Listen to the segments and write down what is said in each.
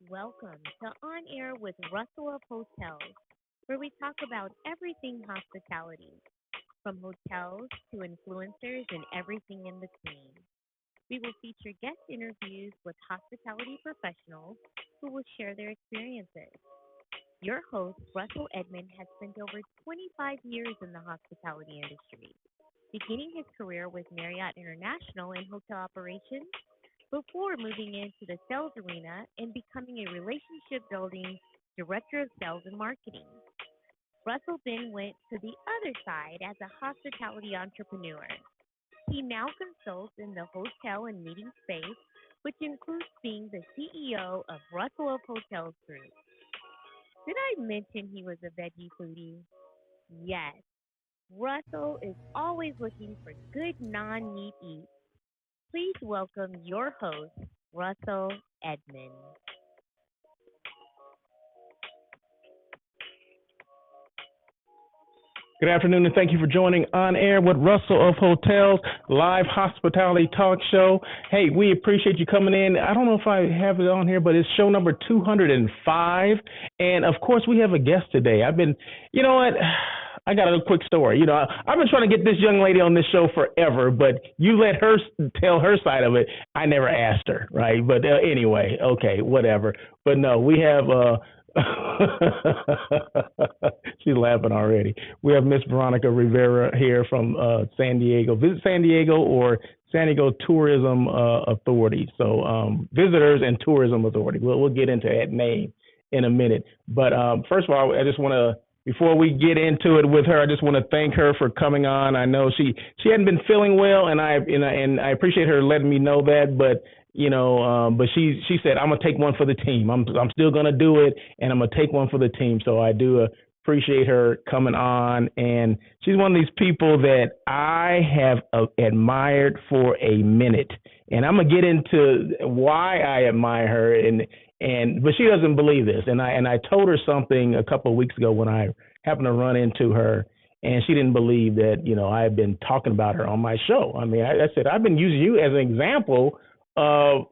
Welcome to On Air with Russell of Hotels, where we talk about everything hospitality, from hotels to influencers and everything in between. We will feature guest interviews with hospitality professionals who will share their experiences. Your host, Russell Edmond, has spent over 25 years in the hospitality industry, beginning his career with Marriott International in hotel operations before moving into the sales arena and becoming a relationship building director of sales and marketing. Russell then went to the other side as a hospitality entrepreneur. He now consults in the hotel and meeting space, which includes being the CEO of Russell of Hotels Group. Did I mention he was a veggie foodie? Yes. Russell is always looking for good non meat eats. Please welcome your host, Russell Edmond. Good afternoon, and thank you for joining On Air with Russell of Hotels, live hospitality talk show. Hey, we appreciate you coming in. I don't know if I have it on here, but it's show number 205. And of course, we have a guest today. You know what? I got a quick story. I've been trying to get this young lady on this show forever, but you let her tell her side of it. I never asked her, right? But anyway, okay, whatever. But no, we have she's laughing already. We have Miss Veronica Rivera here from San Diego. Visit San Diego or San Diego Tourism Authority. So Visitors and Tourism Authority. We'll get into that name in a minute. But first of all, I just want to, before we get into it with her, I just want to thank her for coming on. I know she hadn't been feeling well, and I appreciate her letting me know that. But but she said, I'm gonna take one for the team. I'm still gonna do it, and I'm gonna take one for the team. So I do appreciate her coming on, and she's one of these people that I have admired for a minute, and I'm gonna get into why I admire her, but she doesn't believe this, and I told her something a couple of weeks ago when I happened to run into her. And she didn't believe that, I had been talking about her on my show. I mean, I said, I've been using you as an example for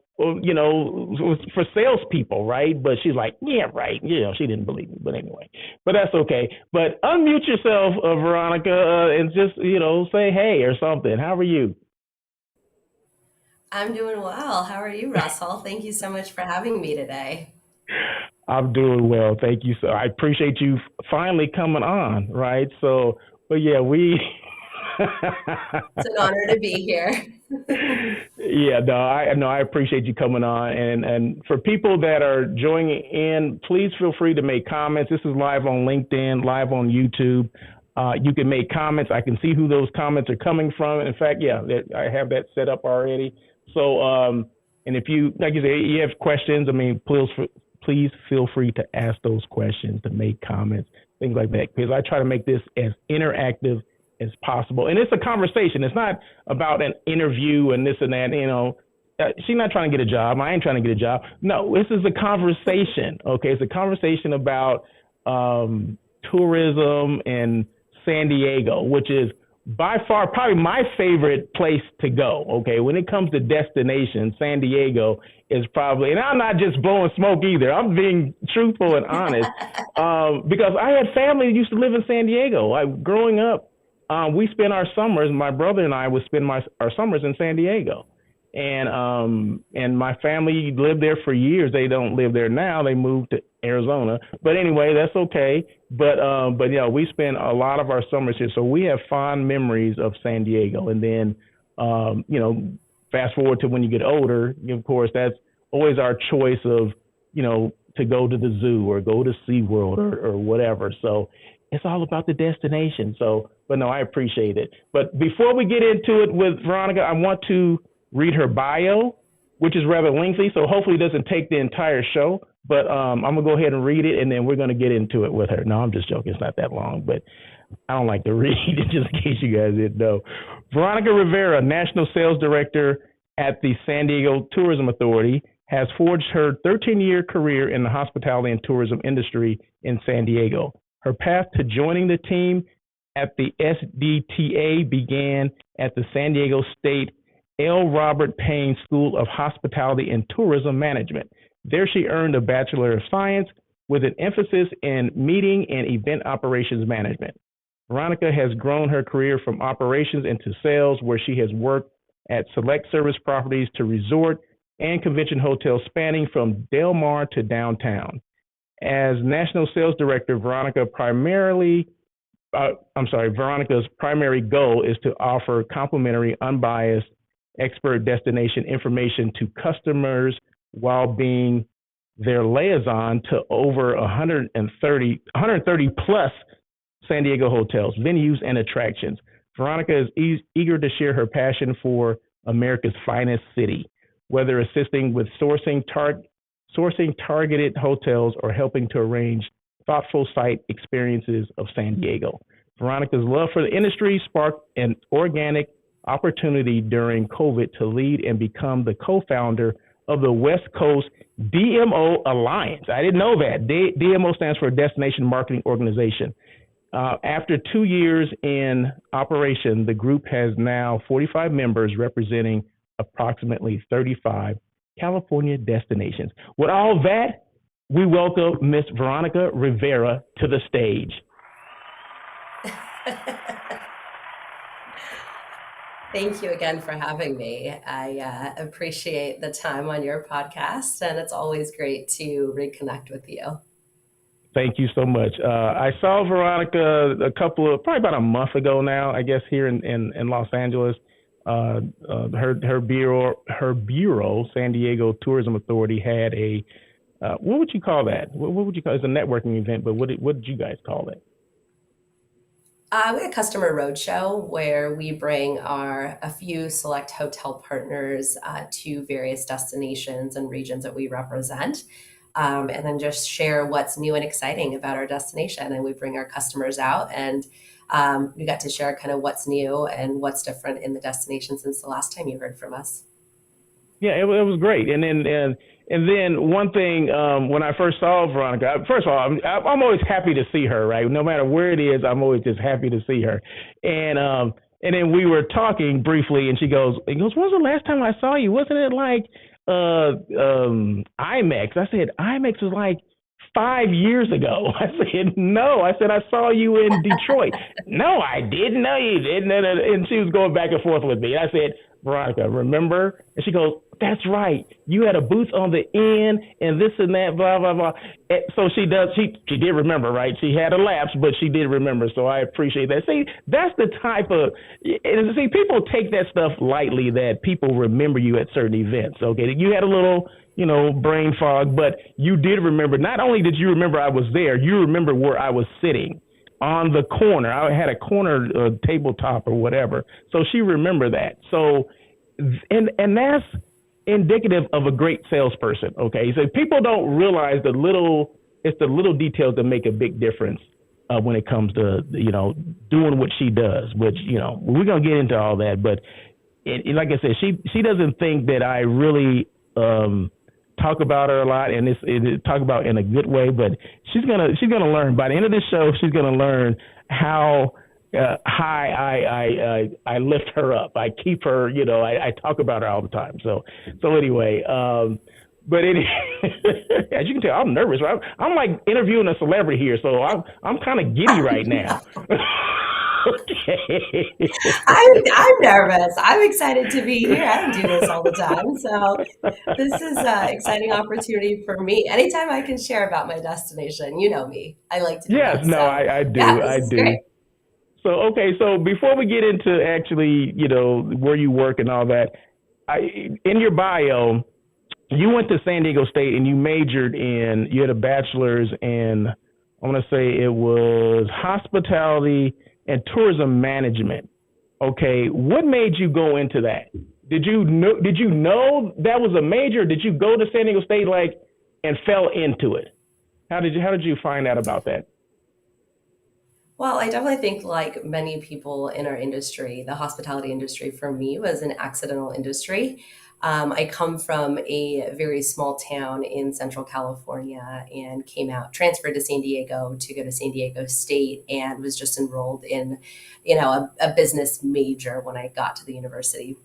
salespeople, right? But she's like, yeah, right. She didn't believe me, but anyway, but that's okay. But unmute yourself, Veronica, and just, say hey or something. How are you? I'm doing well. How are you, Russell? Thank you so much for having me today. I'm doing well. Thank you. So I appreciate you finally coming on, right? So, but yeah, we. It's an honor to be here. Yeah, I appreciate you coming on, and for people that are joining in, please feel free to make comments. This is live on LinkedIn, live on YouTube. You can make comments. I can see who those comments are coming from. In fact, yeah, I have that set up already. So, and if you, like you say, you have questions, I mean, please feel free to ask those questions, to make comments, things like that, because I try to make this as interactive as possible. And it's a conversation. It's not about an interview and this and that, she's not trying to get a job. I ain't trying to get a job. No, this is a conversation. Okay. It's a conversation about tourism in San Diego, which is by far probably my favorite place to go. Okay. When it comes to destination, San Diego is probably, and I'm not just blowing smoke either. I'm being truthful and honest because I had family that used to live in San Diego. Growing up, we spent our summers, my brother and I would spend our summers in San Diego. And my family lived there for years. They don't live there now. They moved to Arizona. But anyway, that's okay. But we spent a lot of our summers here. So we have fond memories of San Diego. And then, fast forward to when you get older, of course, that's always our choice of, to go to the zoo or go to SeaWorld or whatever. So it's all about the destination. So, but no, I appreciate it. But before we get into it with Veronica, I want to read her bio, which is rather lengthy. So hopefully it doesn't take the entire show, but I'm going to go ahead and read it, and then we're going to get into it with her. No, I'm just joking. It's not that long, but I don't like to read it, just in case you guys didn't know. Veronica Rivera, National Sales Director at the San Diego Tourism Authority, has forged her 13-year career in the hospitality and tourism industry in San Diego. Her path to joining the team at the SDTA began at the San Diego State L. Robert Payne School of Hospitality and Tourism Management. There she earned a Bachelor of Science with an emphasis in meeting and event operations management. Veronica has grown her career from operations into sales, where she has worked at select service properties to resort and convention hotels spanning from Del Mar to downtown. As National Sales Director, Veronica's primary goal is to offer complimentary, unbiased, expert destination information to customers while being their liaison to over 130 plus San Diego hotels, venues, and attractions. Veronica is eager to share her passion for America's finest city, whether assisting with sourcing targeted hotels or helping to arrange thoughtful site experiences of San Diego. Veronica's love for the industry sparked an organic opportunity during COVID to lead and become the co-founder of the West Coast DMO Alliance. I didn't know that. DMO stands for Destination Marketing Organization. After 2 years in operation, the group has now 45 members representing approximately 35 California destinations. With all that, we welcome Miss Veronica Rivera to the stage. Thank you again for having me. I appreciate the time on your podcast, and it's always great to reconnect with you. Thank you so much. I saw Veronica probably about a month ago now, I guess, here in Los Angeles. Her bureau, San Diego Tourism Authority, had a what would you call that? What would you call it? It's a networking event, but what did you guys call it? We had a customer roadshow where we bring a few select hotel partners to various destinations and regions that we represent, and then just share what's new and exciting about our destination. And we bring our customers out, and we got to share kind of what's new and what's different in the destination since the last time you heard from us. Yeah, it was great. And then one thing, when I first saw Veronica, first of all, I'm always happy to see her, right? No matter where it is, I'm always just happy to see her. And then we were talking briefly, and he goes, when was the last time I saw you? Wasn't it like IMEX? I said, IMEX was like 5 years ago. I said, no. I said, I saw you in Detroit. No, I didn't know you didn't. And she was going back and forth with me. I said, Veronica, remember? And she goes, that's right. You had a booth on the end and this and that, blah, blah, blah. And so she did remember, right? She had a lapse, but she did remember. So I appreciate that. See, that's the type of, and see, people take that stuff lightly, that people remember you at certain events. Okay. You had a little, brain fog, but you did remember. Not only did you remember I was there, you remember where I was sitting on the corner. I had a corner tabletop or whatever. So she remembered that. So, and that's indicative of a great salesperson. Okay. So people don't realize it's the little details that make a big difference when it comes to, doing what she does, which, we're going to get into all that. But like I said, she doesn't think that I really, talk about her a lot and talk about in a good way, but she's gonna learn. By the end of this show, she's gonna learn how high I lift her up. I keep her, I talk about her all the time. So anyway, but as you can tell, I'm nervous. Right? I'm like interviewing a celebrity here, so I'm kind of giddy right now. Okay. I'm nervous. I'm excited to be here. I don't do this all the time. So this is an exciting opportunity for me. Anytime I can share about my destination, you know me. I like to do Yes, that. no, So, I do. yeah, I this is do. great. So before we get into actually, where you work and all that, in your bio, you went to San Diego State and you had a bachelor's in, I want to say it was hospitality and tourism management. Okay, what made you go into that? Did you know that was a major? Did you go to San Diego State and fell into it? How did you find out about that? Well, I definitely think, like many people in our industry, the hospitality industry for me was an accidental industry. I come from a very small town in Central California and transferred to San Diego to go to San Diego State, and was just enrolled in, a business major when I got to the university.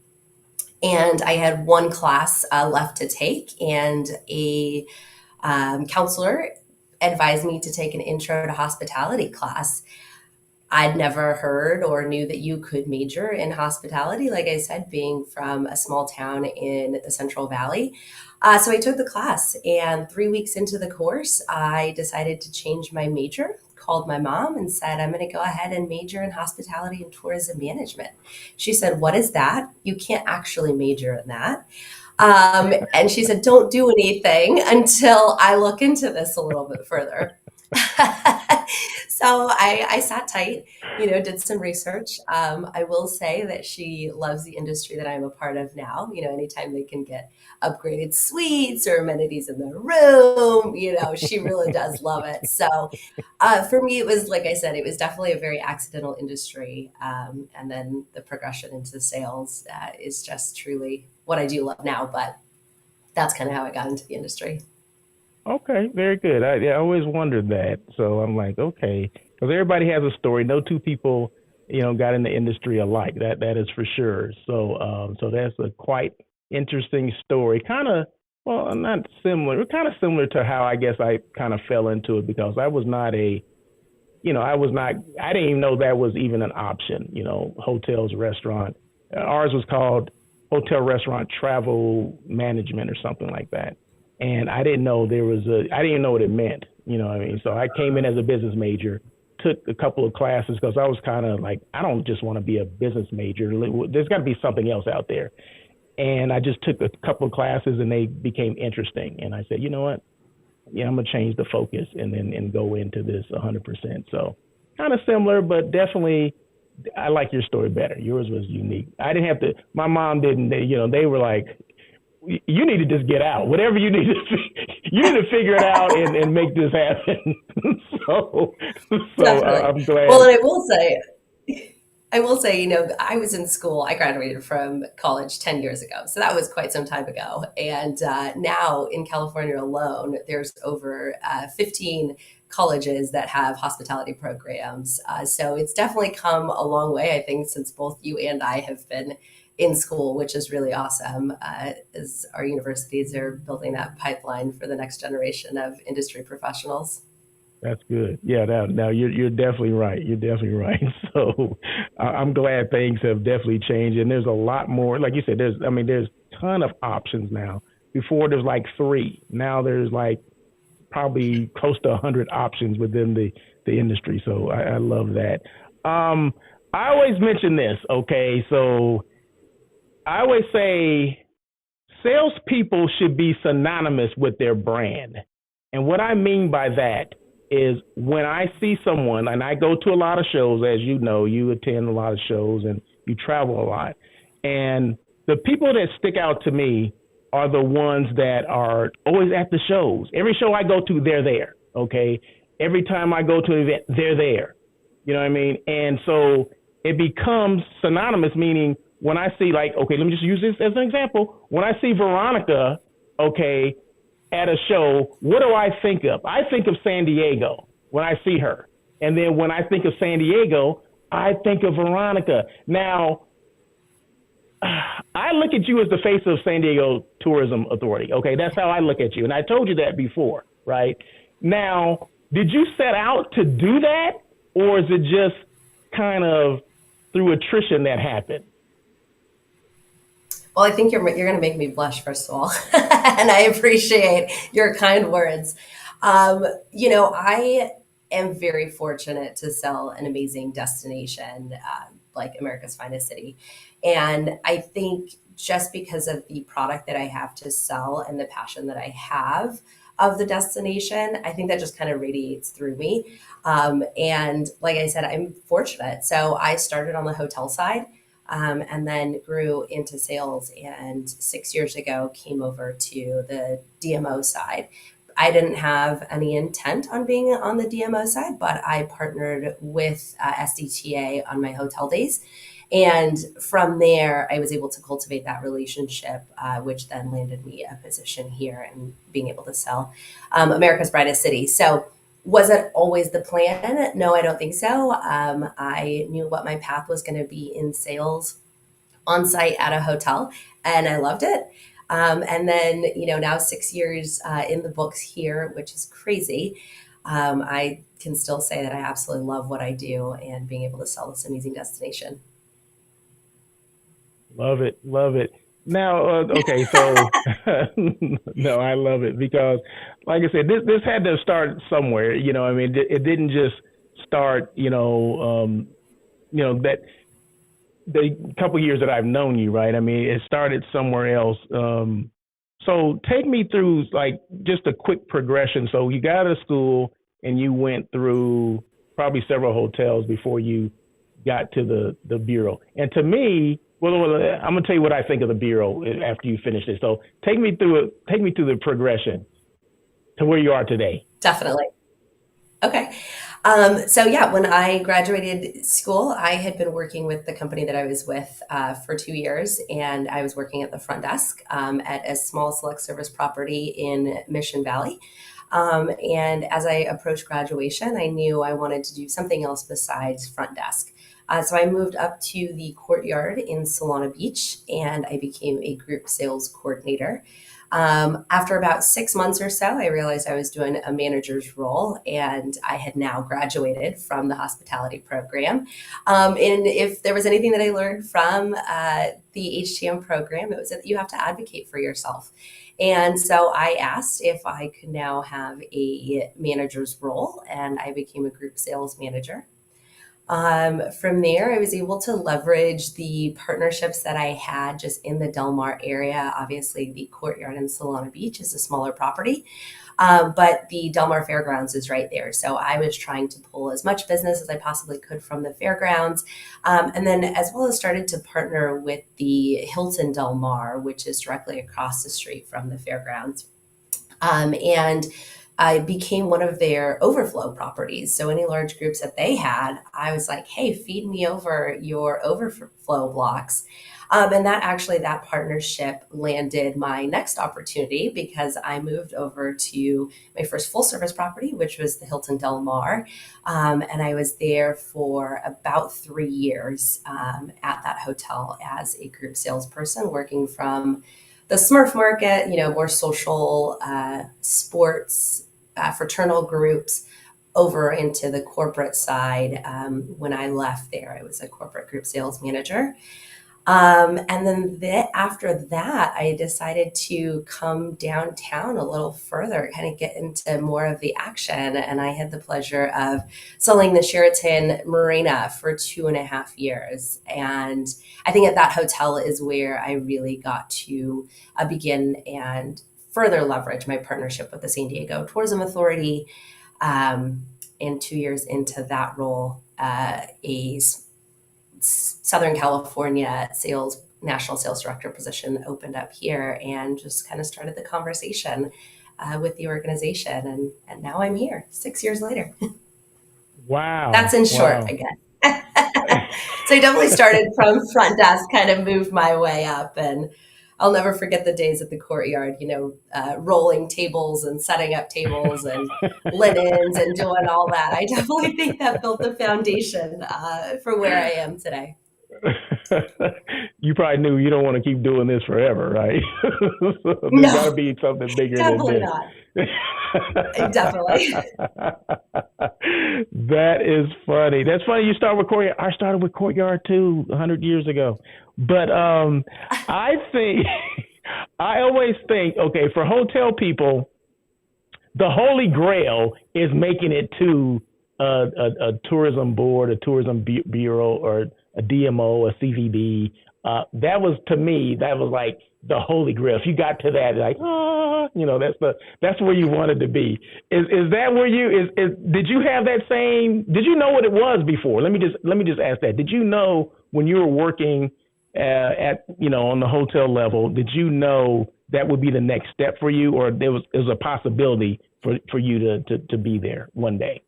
And I had one class left to take, and a counselor advised me to take an intro to hospitality class. I'd never heard or knew that you could major in hospitality, like I said, being from a small town in the Central Valley. So I took the class, and 3 weeks into the course, I decided to change my major, called my mom and said, I'm going to go ahead and major in hospitality and tourism management. She said, what is that? You can't actually major in that. And she said, don't do anything until I look into this a little bit further. So I sat tight, did some research. I will say that she loves the industry that I'm a part of now. Anytime they can get upgraded suites or amenities in the room, she really does love it. So for me, it was, like I said, it was definitely a very accidental industry. And then the progression into sales is just truly what I do love now. But that's kind of how I got into the industry. Okay, very good. I always wondered that. So I'm like, okay, because everybody has a story. No two people, got in the industry alike. That is for sure. So that's a quite interesting story. Kind of, well, not similar. Kind of similar to how I guess I kind of fell into it because I was not a, I was not. I didn't even know that was even an option. Hotels, restaurant. Ours was called hotel, restaurant, travel management or something like that. And I didn't know I didn't even know what it meant. You know what I mean? So I came in as a business major, took a couple of classes because I was kind of like, I don't just want to be a business major. There's got to be something else out there. And I just took a couple of classes and they became interesting. And I said, you know what? Yeah, I'm going to change the focus and go into this 100%. So kind of similar, but definitely I like your story better. Yours was unique. I didn't have to, my mom didn't, they were like, you need to just get out. Whatever you need to, you need to figure it out and make this happen. so I'm glad. Well, and I will say, I was in school. I graduated from college 10 years ago. So that was quite some time ago. And now in California alone, there's over 15 colleges that have hospitality programs. So it's definitely come a long way, I think, since both you and I have been in school, which is really awesome, as our universities are building that pipeline for the next generation of industry professionals. That's good. Yeah, now you're definitely right. You're definitely right. So I'm glad things have definitely changed, and there's a lot more. Like you said, there's a ton of options now. Before there's like three. Now there's like probably close to 100 options within the industry. So I love that. I always mention this. Okay, so I always say salespeople should be synonymous with their brand. And what I mean by that is when I see someone, and I go to a lot of shows, as you know, you attend a lot of shows and you travel a lot. And the people that stick out to me are the ones that are always at the shows. Every show I go to, they're there. Okay. Every time I go to an event, they're there. You know what I mean? And so it becomes synonymous, meaning when I see, like, okay, let me just use this as an example. When I see Veronica, okay, at a show, what do I think of? I think of San Diego when I see her. And then when I think of San Diego, I think of Veronica. Now, I look at you as the face of San Diego Tourism Authority. Okay, that's how I look at you. And I told you that before, right? Now, did you set out to do that? Or is it just kind of through attrition that happened? Well, I think you're going to make me blush, first of all, and I appreciate your kind words. I am very fortunate to sell an amazing destination like America's Finest City. And I think just because of the product that I have to sell and the passion that I have of the destination, I think that just kind of radiates through me. And like I said, I'm fortunate. So I started on the hotel side. And then grew into sales, and 6 years ago came over to the DMO side. I didn't have any intent on being on the DMO side, but I partnered with SDTA on my hotel days. And from there, I was able to cultivate that relationship, which then landed me a position here and being able to sell America's Brightest City. So was it always the plan? No, I don't think so. I knew what my path was going to be in sales on site at a hotel, and I loved it. And then, now 6 years in the books here, which is crazy. I can still say that I absolutely love what I do and being able to sell this amazing destination. Love it, love it. Now, okay, so no, I love it because, like I said, this had to start somewhere. I mean, it didn't just start. That the couple years that I've known you, right? I mean, it started somewhere else. So take me through like just a quick progression. So you got out of school and you went through probably several hotels before you got to the bureau. And to me, well, I'm gonna tell you what I think of the bureau after you finish this. So take me through it. Take me through the progression to where you are today. Definitely. Okay. So yeah, when I graduated school, I had been working with the company that I was with for 2 years, and I was working at the front desk at a small select service property in Mission Valley. And as I approached graduation, I knew I wanted to do something else besides front desk. So I moved up to the Courtyard in Solana Beach, and I became a group sales coordinator. After about 6 months or so, I realized I was doing a manager's role, and I had now graduated from the hospitality program. And if there was anything that I learned from the HTM program, it was that you have to advocate for yourself. And so I asked if I could now have a manager's role, and I became a group sales manager. From there, I was able to leverage the partnerships that I had just in the Del Mar area. Obviously, the Courtyard in Solana Beach is a smaller property, but the Del Mar Fairgrounds is right there. So I was trying to pull as much business as I possibly could from the fairgrounds, and then as well as started to partner with the Hilton Del Mar, which is directly across the street from the fairgrounds. And I became one of their overflow properties. So any large groups that they had, I was like, hey, feed me over your overflow blocks. And that partnership landed my next opportunity because I moved over to my first full service property, which was the Hilton Del Mar. And I was there for about 3 years at that hotel as a group salesperson, working from the Smurf market, more social sports, fraternal groups, over into the corporate side. When I left there, I was a corporate group sales manager. And then after that, I decided to come downtown a little further, kind of get into more of the action. And I had the pleasure of selling the Sheraton Marina for 2.5 years. And I think at that hotel is where I really got to begin and further leverage my partnership with the San Diego Tourism Authority. And 2 years into that role, a Southern California national sales director position opened up here, and just kind of started the conversation with the organization. And now I'm here 6 years later. Wow. That's in short, I guess. So I definitely started from front desk, kind of moved my way up, and I'll never forget the days at the Courtyard, rolling tables and setting up tables and linens and doing all that. I definitely think that built the foundation for where I am today. You probably knew you don't want to keep doing this forever, right? So there's No, got to be something bigger definitely than this. not. Definitely. That is funny. That's funny. You start with Courtyard. I started with Courtyard too, 100 years ago. But I think I always think, okay, for hotel people, the holy grail is making it to a tourism board, a tourism bureau, or a DMO, a CVB. That was, to me, that was like the holy grail. If you got to that, like, that's where you wanted to be. Is that where did you have that same? Did you know what it was before? Let me just ask that. Did you know when you were working on the hotel level? Did you know that would be the next step for you, or there was a possibility for you to be there one day?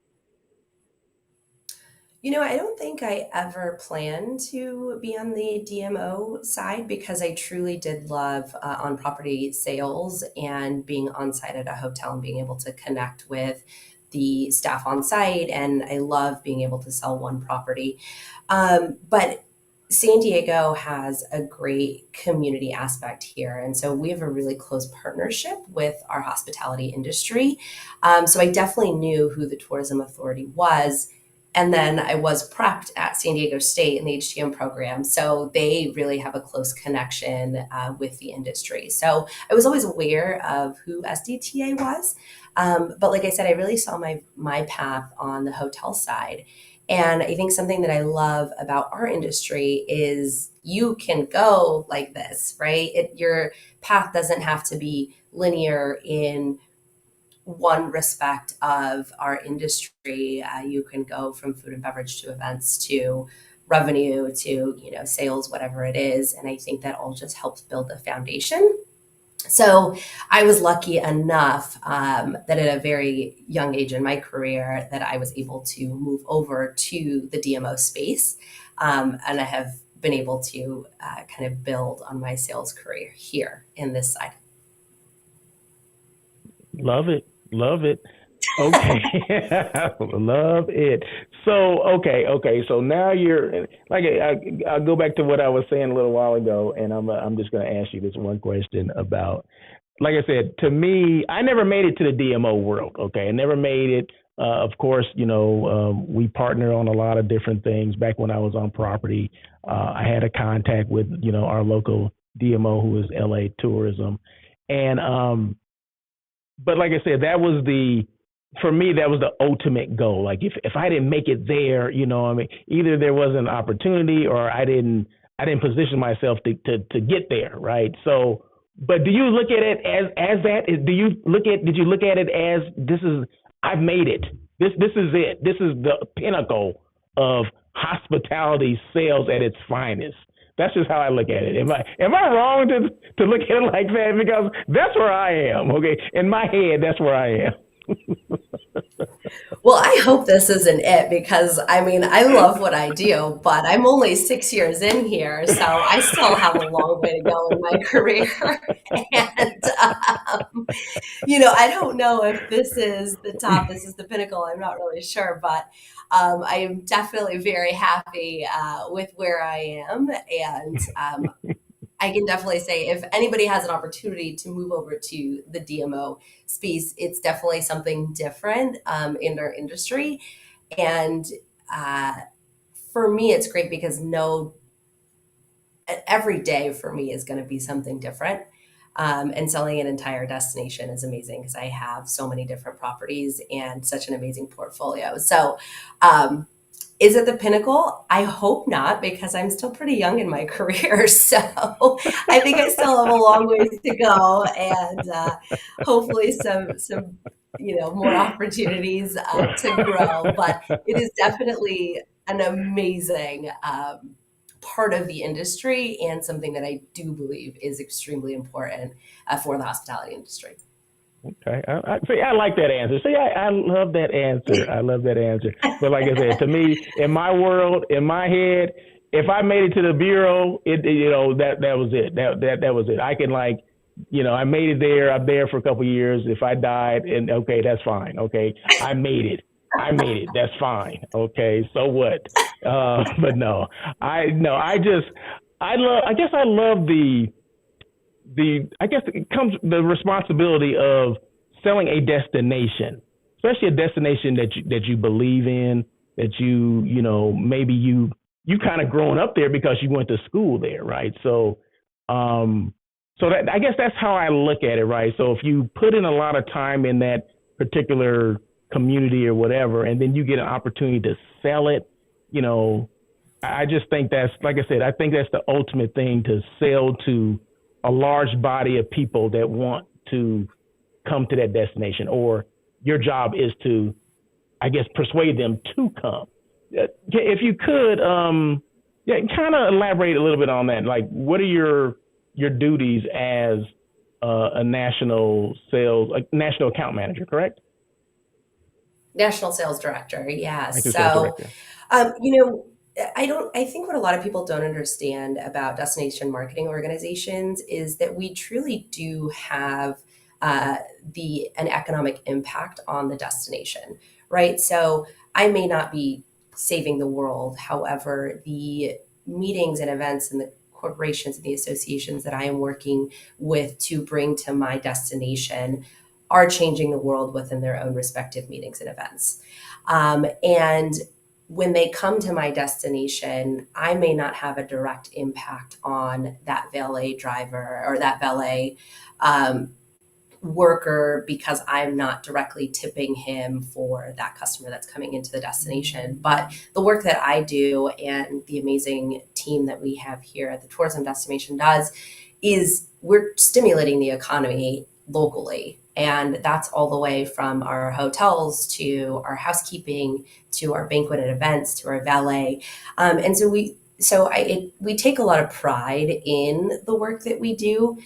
I don't think I ever planned to be on the DMO side, because I truly did love on property sales and being on site at a hotel and being able to connect with the staff on site. And I love being able to sell one property. But San Diego has a great community aspect here. And so we have a really close partnership with our hospitality industry. So I definitely knew who the Tourism Authority was. And then I was prepped at San Diego State in the HTM program. So they really have a close connection with the industry. So I was always aware of who SDTA was. But like I said, I really saw my path on the hotel side. And I think something that I love about our industry is you can go like this, right? Your path doesn't have to be linear in one respect of our industry. You can go from food and beverage to events to revenue to sales, whatever it is. And I think that all just helps build a foundation. So I was lucky enough that at a very young age in my career that I was able to move over to the DMO space. And I have been able to kind of build on my sales career here in this side. Love it. Love it. Okay. Love it. So, okay. So now you're like, I'll go back to what I was saying a little while ago, and I'm just going to ask you this one question about, like I said, to me, I never made it to the DMO world. Okay. I never made it. Of course, we partner on a lot of different things. Back when I was on property, I had a contact with, our local DMO, who is LA Tourism. And, but like I said, for me, that was the ultimate goal. Like if I didn't make it there, either there was an opportunity or I didn't position myself to get there. Right. So, but do you look at it as that? Did you look at it as I've made it. This is it. This is the pinnacle of hospitality sales at its finest. That's just how I look at it. Am I wrong to look at it like that? Because that's where I am. Okay. In my head, that's where I am. Well, I hope this isn't it because I love what I do, but I'm only 6 years in here, so I still have a long way to go in my career. And, I don't know if this is the top, this is the pinnacle. I'm not really sure, but I am definitely very happy with where I am. And I can definitely say if anybody has an opportunity to move over to the DMO space, it's definitely something different in our industry. And for me, it's great because every day for me is going to be something different. And selling an entire destination is amazing because I have so many different properties and such an amazing portfolio. So, is it the pinnacle? I hope not, because I'm still pretty young in my career. So I think I still have a long ways to go, and hopefully some more opportunities to grow. But it is definitely an amazing part of the industry and something that I do believe is extremely important for the hospitality industry. Okay. I like that answer. See, I love that answer. I love that answer. But like I said, to me, in my world, in my head, if I made it to the bureau, that was it. That was it. I can I made it there. I'm there for a couple of years. If I died, and okay, that's fine. Okay, I made it. That's fine. Okay, so what? But no, I love it comes the responsibility of selling a destination, especially a destination that you believe in, that maybe you kind of grown up there because you went to school there, right? So, that I guess that's how I look at it, right? So if you put in a lot of time in that particular community or whatever, and then you get an opportunity to sell it, I just think that's, like I said, I think that's the ultimate thing, to sell to a large body of people that want to come to that destination, or your job is to, I guess, persuade them to come. If you could, kind of elaborate a little bit on that. Like, what are your duties as a national account manager, correct? National sales director. Yeah. National So, sales director. I think what a lot of people don't understand about destination marketing organizations is that we truly do have an economic impact on the destination, right? So I may not be saving the world. However, the meetings and events and the corporations and the associations that I am working with to bring to my destination are changing the world within their own respective meetings and events. And when they come to my destination, I may not have a direct impact on that valet driver or that valet worker because I'm not directly tipping him for that customer that's coming into the destination. But the work that I do and the amazing team that we have here at the tourism destination does is we're stimulating the economy locally. And that's all the way from our hotels to our housekeeping to our banquet and events to our valet. And so we take a lot of pride in the work that we do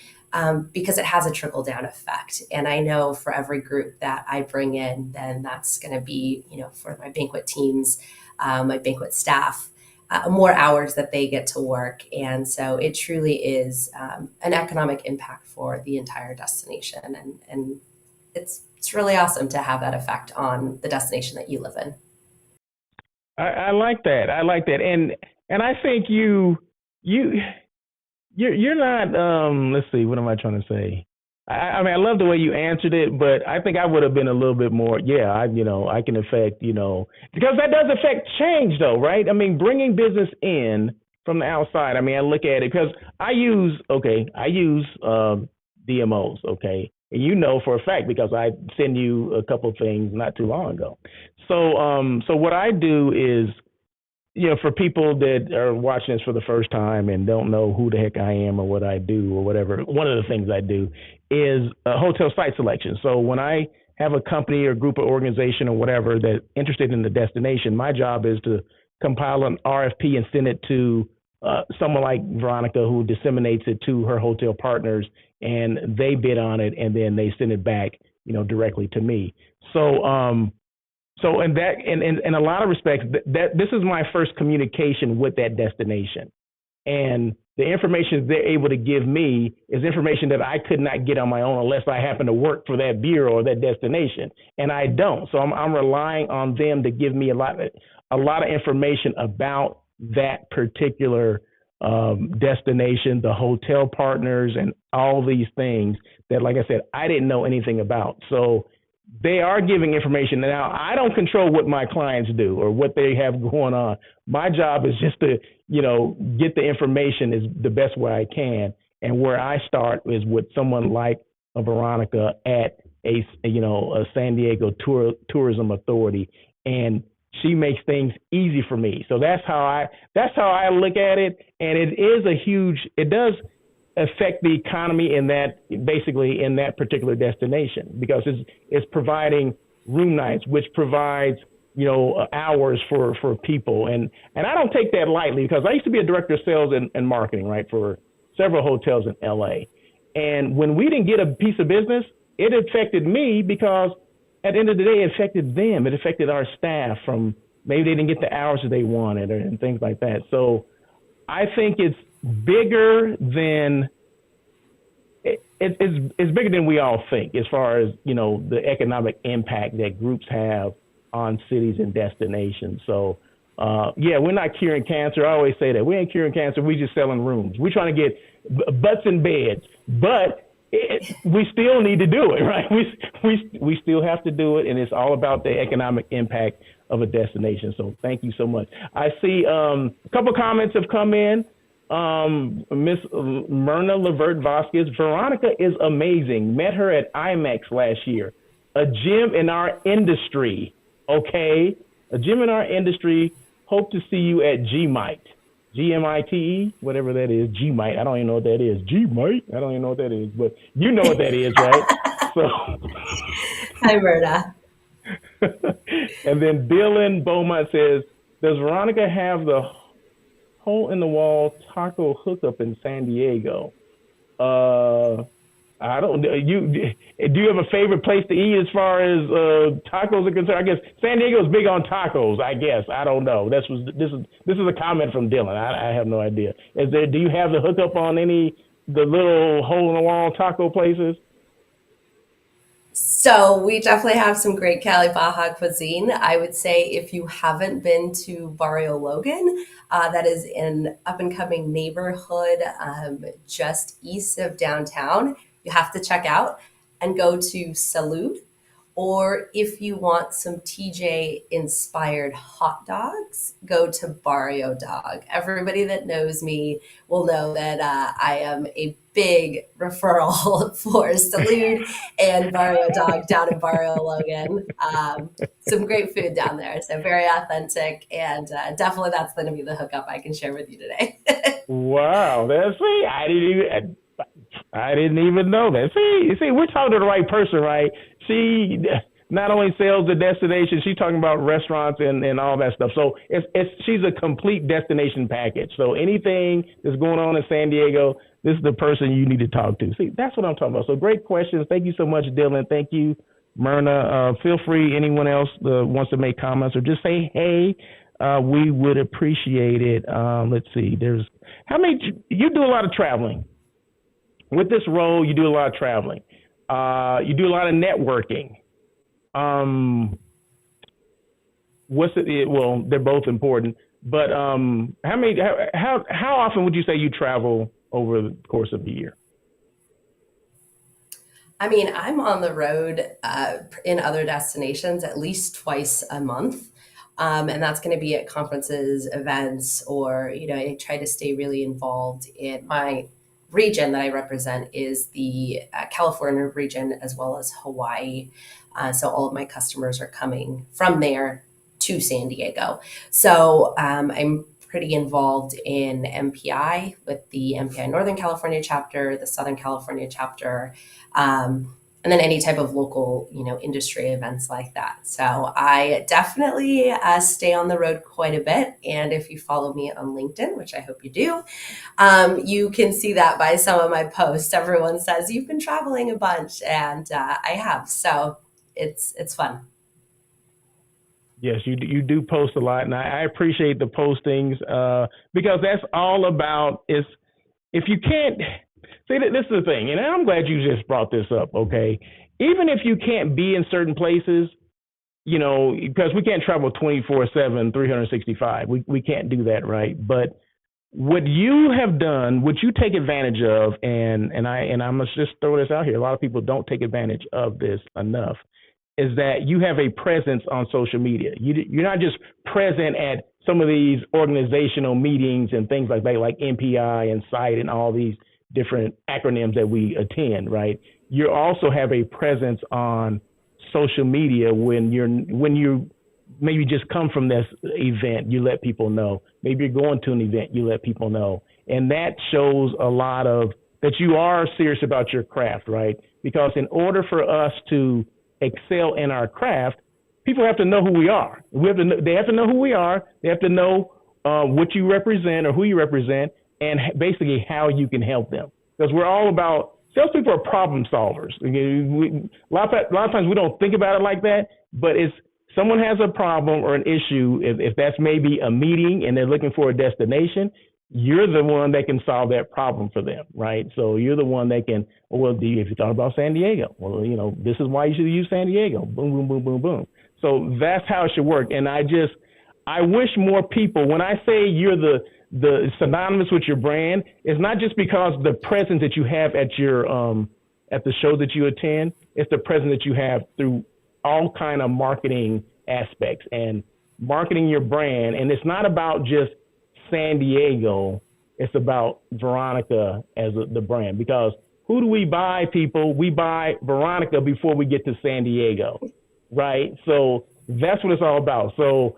because it has a trickle down effect. And I know for every group that I bring in, then that's going to be, for my banquet teams, my banquet staff, more hours that they get to work. And so it truly is an economic impact for the entire destination. And it's really awesome to have that effect on the destination that you live in. I like that. And I think you're not, let's see, what am I trying to say? I mean, I love the way you answered it, but I think I would have been a little bit more, I can affect, because that does affect change though, right? I mean, bringing business in from the outside. I mean, I look at it because I use DMOs, okay? And for a fact, because I send you a couple of things not too long ago. So what I do is, for people that are watching this for the first time and don't know who the heck I am or what I do or whatever, one of the things I do is hotel site selection. So when I have a company or group or organization or whatever that's interested in the destination, my job is to compile an RFP and send it to someone like Veronica, who disseminates it to her hotel partners, and they bid on it, and then they send it back, directly to me. So in a lot of respects, that this is my first communication with that destination, and the information they're able to give me is information that I could not get on my own unless I happen to work for that bureau or that destination, and I don't. So I'm relying on them to give me a lot of information about that particular destination, the hotel partners, and all these things that, like I said, I didn't know anything about. So they are giving information. Now, I don't control what my clients do or what they have going on. My job is just to, get the information is the best way I can. And where I start is with someone like a Veronica at a San Diego Tourism Authority, and she makes things easy for me. So that's how I look at it. And it does affect the economy in that particular destination, because it's providing room nights, which provides, hours for people. And I don't take that lightly, because I used to be a director of sales and marketing, right, for several hotels in LA. And when we didn't get a piece of business, it affected me, because at the end of the day, it affected them. It affected our staff from maybe they didn't get the hours that they wanted and things like that. So I think it's bigger than it's bigger than we all think, as far as, the economic impact that groups have on cities and destinations. So, we're not curing cancer. I always say that. We ain't curing cancer. We just selling rooms. We're trying to get butts in beds. But we still need to do it, right? We still have to do it, and it's all about the economic impact of a destination. So thank you so much. I see a couple comments have come in. Miss Myrna Levert Vasquez, Veronica is amazing. Met her at IMEX last year. A gem in our industry, okay? A gem in our industry. Hope to see you at GMITE. GMITE, whatever that is, GMITE. I don't even know what that is. GMITE? I don't even know what that is, but you know what that is, right? So, hi, Myrna. And then Dylan Beaumont says, does Veronica have the hole in the wall taco hookup in San Diego? I don't. Do you have a favorite place to eat as far as tacos are concerned? I guess San Diego's big on tacos. I guess I don't know. This is a comment from Dylan. I have no idea. Do you have the hookup on the little hole in the wall taco places? So we definitely have some great Cali Baja cuisine. I would say if you haven't been to Barrio Logan, that is an up and coming neighborhood just east of downtown, you have to check out and go to Salud. Or if you want some TJ inspired hot dogs, go to Barrio Dog. Everybody that knows me will know that I am a big referral for Salud and Barrio Dog down in Barrio Logan. Some great food down there, so very authentic, and definitely that's going to be the hookup I can share with you today. Wow, that's see, I didn't even know that. See, we're talking to the right person, right? She not only sells the destination, she's talking about restaurants and all that stuff. So she's a complete destination package. So anything that's going on in San Diego, this is the person you need to talk to. See, that's what I'm talking about. So great questions. Thank you so much, Dylan. Thank you, Myrna. Feel free, anyone else wants to make comments or just say hey. We would appreciate it. Let's see. You do a lot of traveling. With this role, you do a lot of traveling. You do a lot of networking. Well, they're both important, but how often would you say you travel over the course of the year? I mean, I'm on the road in other destinations at least twice a month. And that's going to be at conferences, events, or, I try to stay really involved in my region that I represent is the California region as well as Hawaii. So all of my customers are coming from there to San Diego. So I'm pretty involved in MPI with the MPI Northern California chapter, the Southern California chapter, and then any type of local, industry events like that. So I definitely stay on the road quite a bit. And if you follow me on LinkedIn, which I hope you do, you can see that by some of my posts. Everyone says you've been traveling a bunch, and I have. So it's fun. Yes, you do post a lot, and I appreciate the postings because that's all about is if you can't. See, this is the thing, and I'm glad you just brought this up, okay? Even if you can't be in certain places, because we can't travel 24/7, 365. We can't do that, right? But what you have done, what you take advantage of, and I must just throw this out here, a lot of people don't take advantage of this enough, is that you have a presence on social media. You're not just present at some of these organizational meetings and things like that, like MPI and SITE and all these different acronyms that we attend, right? You also have a presence on social media when you maybe just come from this event, you let people know. Maybe you're going to an event, you let people know. And that shows a lot of that you are serious about your craft, right? Because in order for us to excel in our craft, people have to know who we are. They have to know who we are. They have to know what you represent or who you represent, and basically how you can help them. Because we're all about, salespeople are problem solvers. A lot of times we don't think about it like that, but it's someone has a problem or an issue, if that's maybe a meeting and they're looking for a destination, you're the one that can solve that problem for them, right? So you're the one that can, if you thought about San Diego, this is why you should use San Diego. Boom, boom, boom, boom, boom. So that's how it should work. And I wish more people, when I say you're the synonymous with your brand, it's not just because the presence that you have at your at the show that you attend, it's the presence that you have through all kind of marketing aspects and marketing your brand. And it's not about just San Diego, it's about Veronica as the brand. Because who do we buy, people? We buy Veronica before we get to San Diego, right? So that's what it's all about. So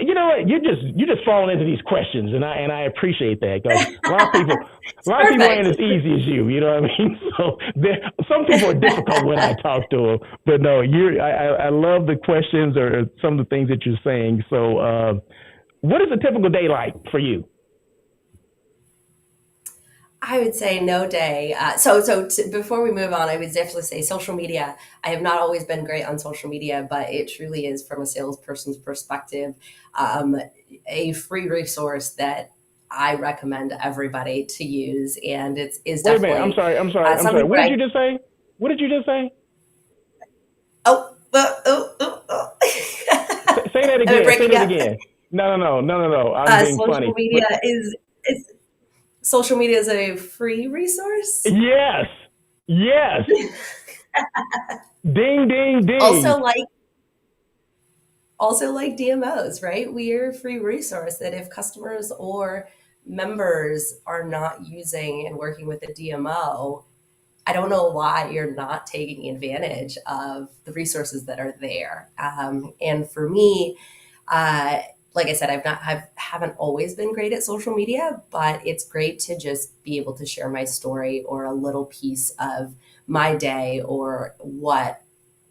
you know what? You're just falling into these questions, and I appreciate that, because a lot of people ain't as easy as you. You know what I mean? So some people are difficult when I talk to them, but no, I love the questions or some of the things that you're saying. So, what is a typical day like for you? I would say no day. Before we move on, I would definitely say social media. I have not always been great on social media, but it truly is, from a salesperson's perspective, a free resource that I recommend everybody to use. And it's Wait a definitely. minute. I'm sorry. What did you just say? What did you just say? Say that I'm again. Say breaking that up. again. No. I'm being Social funny. But media is social media is a free resource. yes, yes. Ding, ding, Also ding. like DMOs, right? We're a free resource that if customers or members are not using and working with a DMO, I don't know why you're not taking advantage of the resources that are there. And for me, like I said, haven't always been great at social media, but it's great to just be able to share my story or a little piece of my day or what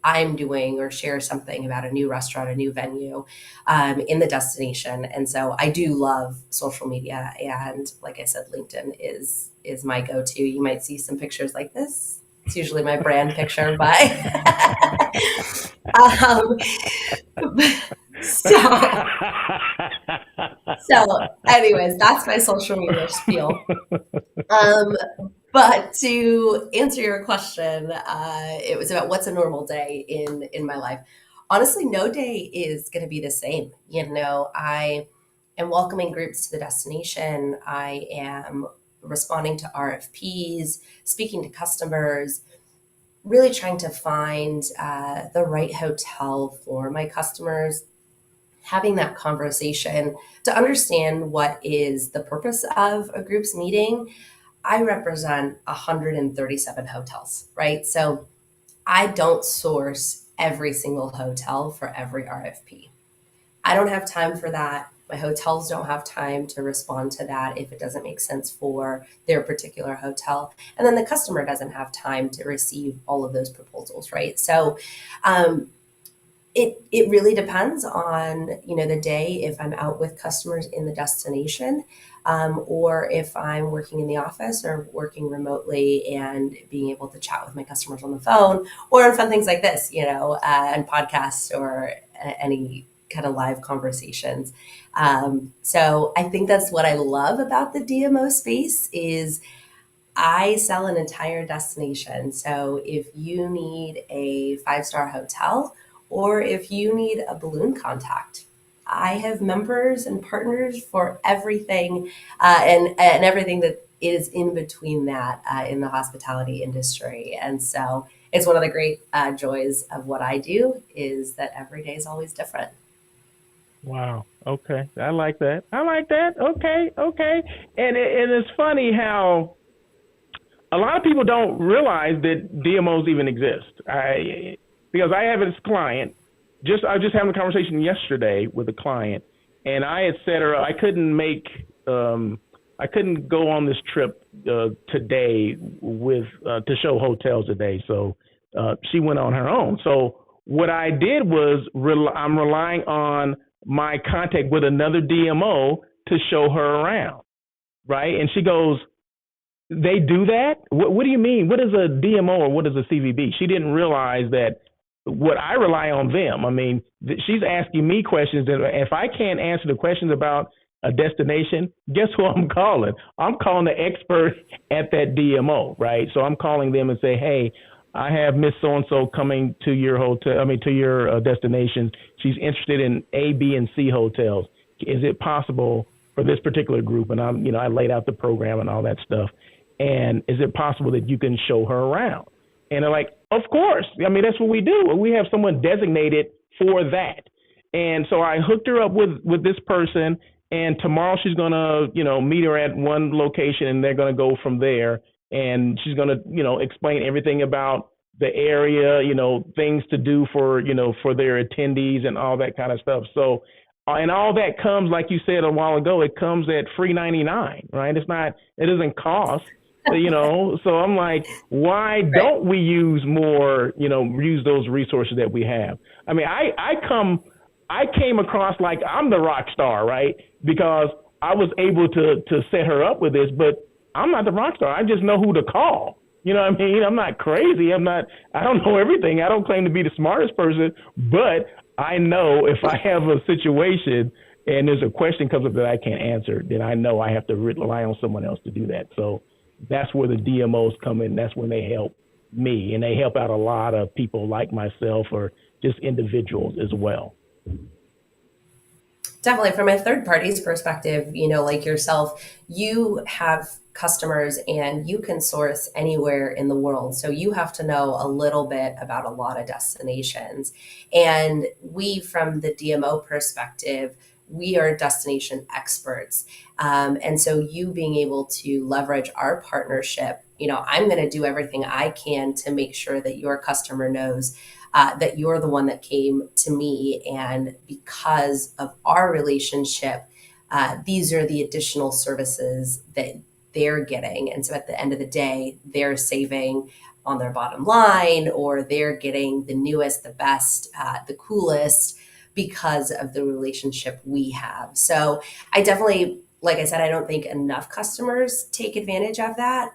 I'm doing or share something about a new restaurant, a new venue in the destination. And so I do love social media. And like I said, LinkedIn is my go-to. You might see some pictures like this. It's usually my brand picture, but um, so anyways, that's my social media spiel. But to answer your question, it was about what's a normal day in my life. Honestly, no day is going to be the same. I am welcoming groups to the destination. I am responding to RFPs, speaking to customers, really trying to find the right hotel for my customers, having that conversation to understand what is the purpose of a group's meeting. I represent 137 hotels, right? So I don't source every single hotel for every RFP. I don't have time for that. My hotels don't have time to respond to that if it doesn't make sense for their particular hotel. And then the customer doesn't have time to receive all of those proposals, right? So it really depends on the day, if I'm out with customers in the destination, or if I'm working in the office or working remotely and being able to chat with my customers on the phone or on fun things like this, and podcasts or any kind of live conversations. So I think that's what I love about the DMO space is I sell an entire destination. So if you need a 5-star hotel or if you need a balloon contact, I have members and partners for everything, and everything that is in between that in the hospitality industry. And so it's one of the great joys of what I do is that every day is always different. Wow. Okay. I like that. I like that. Okay. Okay. And it's funny how a lot of people don't realize that DMOs even exist. Because I have this client. I was just having a conversation yesterday with a client, and I had said her I couldn't go on this trip today with to show hotels today. So she went on her own. So what I did was I'm relying on my contact with another DMO to show her around, right? And she goes, they do that? What do you mean? What is a DMO or what is a CVB? She didn't realize that what I rely on them. I mean, she's asking me questions, and if I can't answer the questions about a destination, guess who I'm calling? I'm calling the expert at that DMO, right? So I'm calling them and say, hey, I have Miss So-and-so coming to your to your destination. She's interested in A, B, and C hotels. Is it possible for this particular group? And I laid out the program and all that stuff. And is it possible that you can show her around? And they're like, of course. I mean, that's what we do. We have someone designated for that. And so I hooked her up with this person. And tomorrow she's going to, meet her at one location, and they're going to go from there. And she's going to, explain everything about the area, things to do for their attendees and all that kind of stuff. So, and all that comes, like you said a while ago, it comes at free 99, right? It doesn't cost. So I'm like, why don't we use more, use those resources that we have? I mean, I came across like I'm the rock star, right? Because I was able to set her up with this, but I'm not the rock star. I just know who to call. You know what I mean? I'm not crazy. I don't know everything. I don't claim to be the smartest person, but I know if I have a situation and there's a question comes up that I can't answer, then I know I have to rely on someone else to do that. So that's where the DMOs come in. That's when they help me, and they help out a lot of people like myself or just individuals as well. Definitely, from a third party's perspective, like yourself, you have customers and you can source anywhere in the world. So you have to know a little bit about a lot of destinations. And we, from the DMO perspective, we are destination experts. And so you being able to leverage our partnership, I'm going to do everything I can to make sure that your customer knows that you're the one that came to me. And because of our relationship, these are the additional services that they're getting. And so at the end of the day, they're saving on their bottom line, or they're getting the newest, the best, the coolest because of the relationship we have. So I definitely, like I said, I don't think enough customers take advantage of that.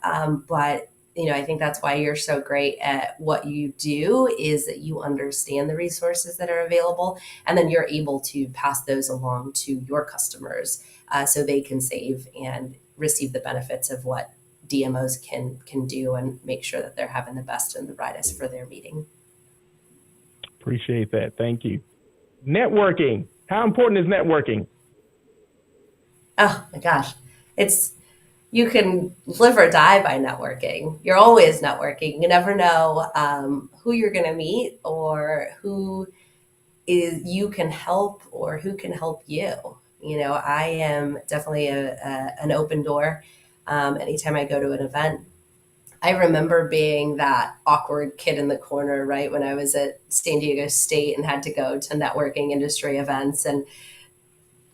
But I think that's why you're so great at what you do, is that you understand the resources that are available, and then you're able to pass those along to your customers so they can save and receive the benefits of what DMOs can do, and make sure that they're having the best and the brightest for their meeting. Appreciate that. Thank you. Networking. How important is networking? Oh my gosh. You can live or die by networking. You're always networking. You never know who you're going to meet, or who you can help, or who can help you. I am definitely an open door. Anytime I go to an event, I remember being that awkward kid in the corner, right, when I was at San Diego State and had to go to networking industry events, and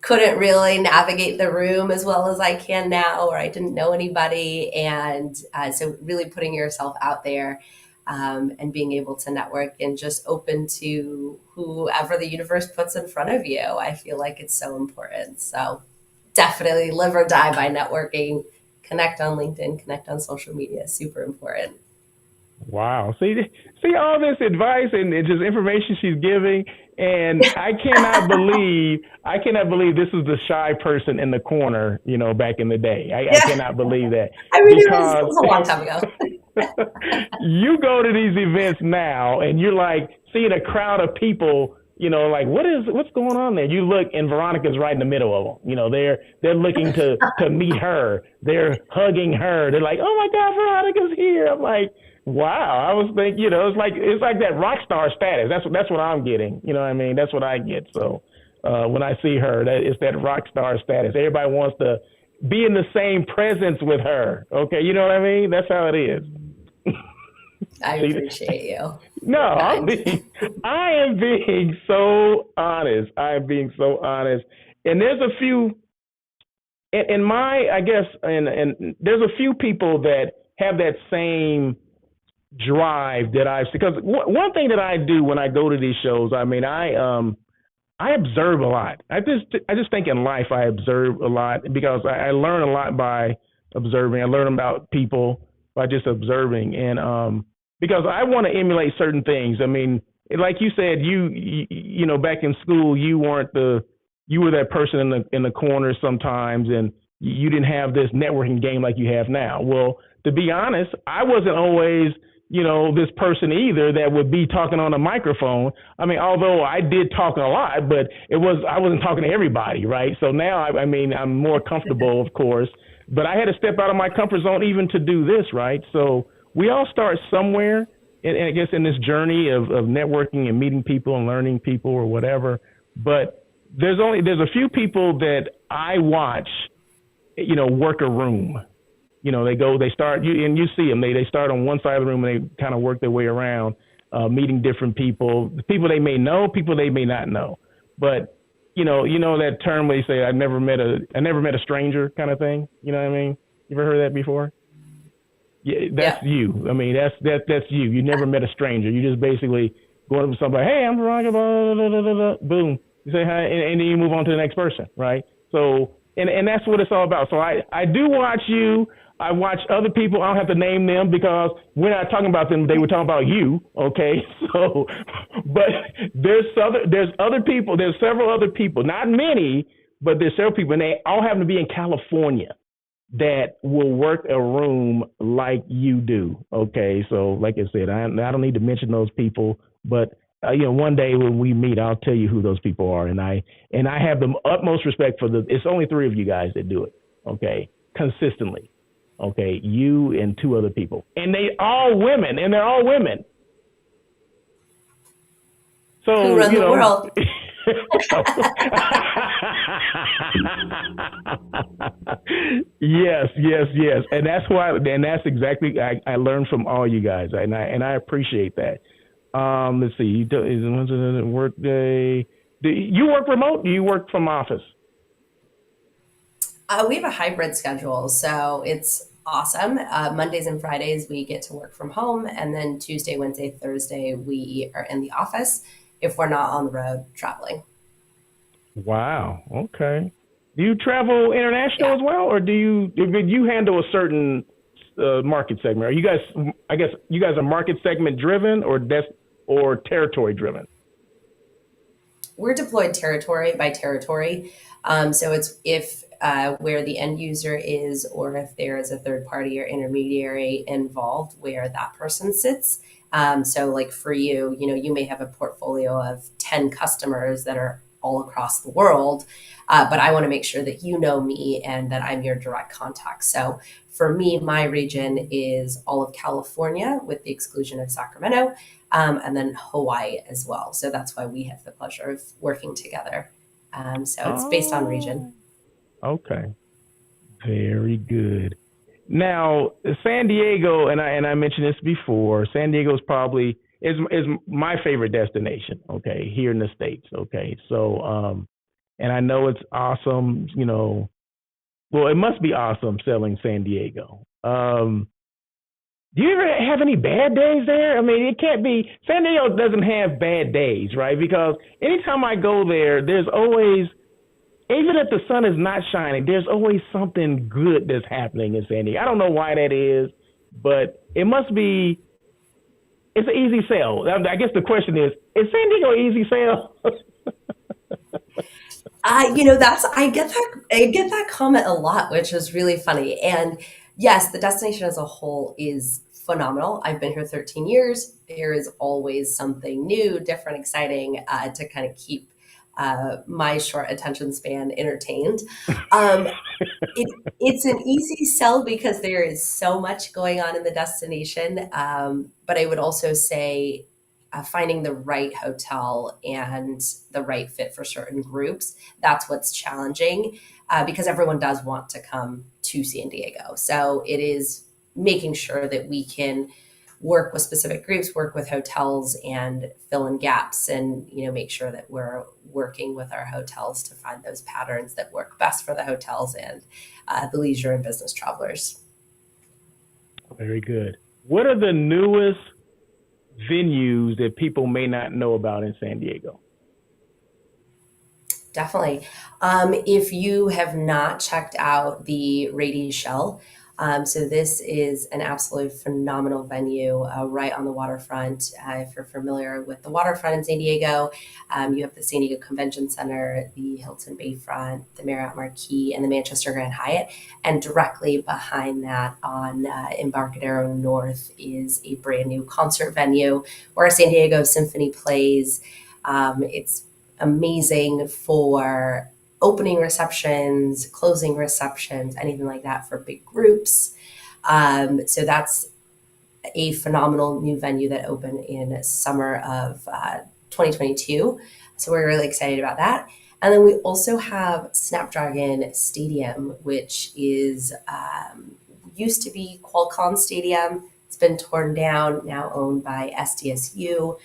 couldn't really navigate the room as well as I can now, or I didn't know anybody. And so really putting yourself out there and being able to network, and just open to whoever the universe puts in front of you, I feel like it's so important. So definitely live or die by networking. Connect on LinkedIn, connect on social media, super important. Wow. See all this advice and just information she's giving. And I cannot believe this is the shy person in the corner, back in the day. I cannot believe that. I mean, it was a long time ago. You go to these events now and you're like seeing a crowd of people, like what's going on there? You look and Veronica's right in the middle of them. They're looking to meet her. They're hugging her. They're like, oh my God, Veronica's here. I'm like, wow. I was thinking, it's like that rock star status. That's what I'm getting. You know what I mean? That's what I get. So when I see her, it's that rock star status. Everybody wants to be in the same presence with her. Okay, you know what I mean? That's how it is. I appreciate you. No, I am being so honest. And there's a few, in my, I guess, and there's a few people that have that same drive that I've, because one thing that I do when I go to these shows, I mean, I observe a lot. I just think in life I observe a lot, because I learn a lot by observing. I learn about people by just observing, and because I want to emulate certain things. I mean, like you said, you know, back in school, you were that person in the corner sometimes, and you didn't have this networking game like you have now. Well, to be honest, I wasn't always, this person either that would be talking on a microphone. I mean, although I did talk a lot, but I wasn't talking to everybody, right? So now, I mean, I'm more comfortable, of course, but I had to step out of my comfort zone even to do this, right? So we all start somewhere, and I guess in this journey of networking and meeting people and learning people or whatever. But there's a few people that I watch, work a room. They start, and you see them, they start on one side of the room and they kind of work their way around, meeting different people they may know, people they may not know. But, that term where you say, I never met a stranger kind of thing. You know what I mean? You ever heard that before? Yeah, that's you. I mean, that's you. You never met a stranger. You just basically go up to somebody, hey, I'm Veronica, blah, blah, blah, blah, blah. Boom. You say hi, and then you move on to the next person, right? So, and that's what it's all about. So I do watch you. I watch other people. I don't have to name them because we're not talking about them. They were talking about you. Okay. So, but there's other people. There's several other people, not many, but there's several people, and they all happen to be in California that will work a room like you do. Okay. So like I said, I don't need to mention those people, but one day when we meet, I'll tell you who those people are, and I have the utmost respect for the. It's only three of you guys that do it, okay, consistently, okay, you and two other people, and they're all women. So who run the world? Yes, and that's why, and that's exactly I learned from all you guys, and I appreciate that. Let's see. Is work day? Do you work remote? Do you work from office? We have a hybrid schedule, so it's awesome. Mondays and Fridays we get to work from home, and then Tuesday, Wednesday, Thursday we are in the office if we're not on the road traveling. Wow. Okay. Do you travel international as well, or do you handle a certain market segment? Are you guys? I guess you guys are market segment driven, or territory driven? We're deployed territory by territory. So it's if where the end user is, or if there is a third party or intermediary involved where that person sits. So like for you, you may have a portfolio of 10 customers that are all across the world, but I want to make sure that you know me and that I'm your direct contact. So for me, my region is all of California with the exclusion of Sacramento, and then Hawaii as well. So that's why we have the pleasure of working together. So it's based on region. Okay. Very good. Now, San Diego, and I mentioned this before, San Diego is my favorite destination, okay, here in the States, okay. So, and I know it's awesome, well, it must be awesome selling San Diego. Do you ever have any bad days there? I mean, it can't be, San Diego doesn't have bad days, right? Because anytime I go there, there's always, even if the sun is not shining, there's always something good that's happening in San Diego. I don't know why that is, but it must be, it's an easy sell. I guess the question is San Diego an easy sell? I get that comment a lot, which is really funny. And yes, the destination as a whole is phenomenal. I've been here 13 years. There is always something new, different, exciting to kind of keep my short attention span entertained. It's an easy sell because there is so much going on in the destination. But I would also say finding the right hotel and the right fit for certain groups, that's what's challenging because everyone does want to come to San Diego. So it is making sure that we can work with specific groups, work with hotels and fill in gaps and, make sure that we're working with our hotels to find those patterns that work best for the hotels and the leisure and business travelers. Very good. What are the newest venues that people may not know about in San Diego? Definitely. If you have not checked out the Rady Shell, so this is an absolutely phenomenal venue right on the waterfront. If you're familiar with the waterfront in San Diego, you have the San Diego Convention Center, the Hilton Bayfront, the Marriott Marquis, and the Manchester Grand Hyatt. And directly behind that on Embarcadero North is a brand new concert venue where San Diego Symphony plays. It's amazing for opening receptions, closing receptions, anything like that for big groups. So that's a phenomenal new venue that opened in summer of 2022. So we're really excited about that. And then we also have Snapdragon Stadium, which is used to be Qualcomm Stadium. It's been torn down, now owned by SDSU.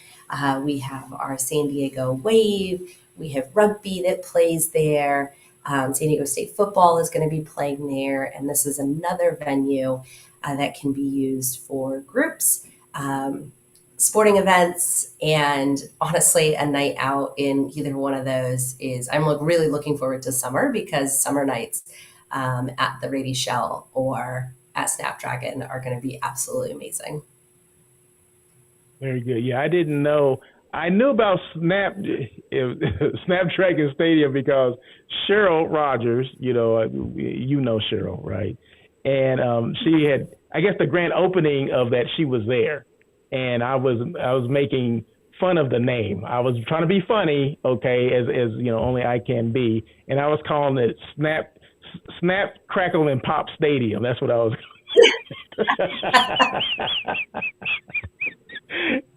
We have our San Diego Wave. We have rugby that plays there. San Diego State football is going to be playing there. And this is another venue that can be used for groups, sporting events, and honestly, a night out in either one of those is, I'm really looking forward to summer because summer nights at the Rady Shell or at Snapdragon are going to be absolutely amazing. Very good. Yeah, I didn't know. I knew about Snapdragon Stadium because Cheryl Rogers, you know Cheryl, right? And she had, I guess, the grand opening of that. She was there, and I was making fun of the name. I was trying to be funny, okay, as only I can be, and I was calling it Snap, Crackle, and Pop Stadium. That's what I was.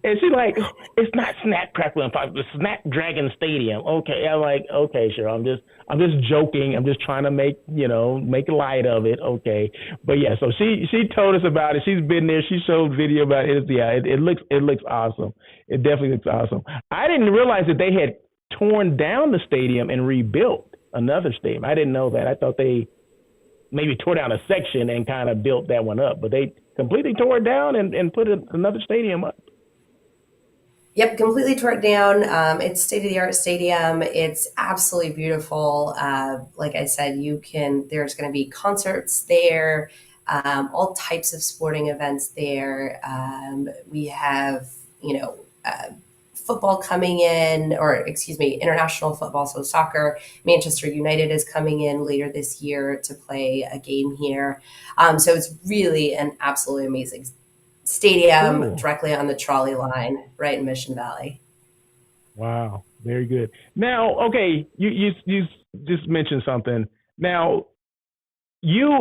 And she's like, it's not Snap, Crackle, and Pop, it's Snapdragon Stadium. Okay, I'm like, okay, sure. I'm just joking. I'm just trying to make light of it. Okay, but yeah. So she told us about it. She's been there. She showed video about it. Yeah, it looks awesome. It definitely looks awesome. I didn't realize that they had torn down the stadium and rebuilt another stadium. I didn't know that. I thought they maybe tore down a section and kind of built that one up, but they completely tore it down and put another stadium up. Yep, completely tore it down. It's state-of-the-art stadium. It's absolutely beautiful. Like I said, there's going to be concerts there, all types of sporting events there. We have, football coming in, international football, so soccer. Manchester United is coming in later this year to play a game here. So it's really an absolutely amazing stadium directly on the trolley line right in Mission Valley. Wow, very good. Now, okay, you just mentioned something. Now, your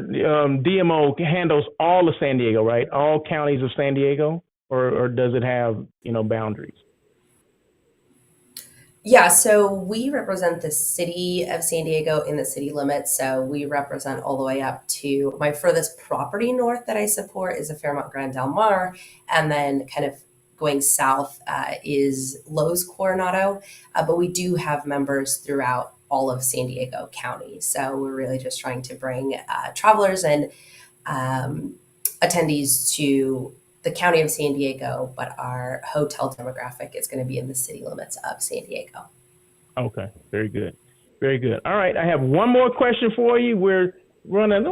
DMO handles all of San Diego, right? All counties of San Diego, or does it have boundaries? Yeah, so we represent the city of San Diego in the city limits. So we represent all the way up to my furthest property north that I support is a Fairmont Grand Del Mar. And then kind of going south is Lowe's Coronado. But we do have members throughout all of San Diego County. So we're really just trying to bring travelers and attendees to the county of San Diego, but our hotel demographic is going to be in the city limits of San Diego. Okay, very good. Very good. All right, I have one more question for you. We're running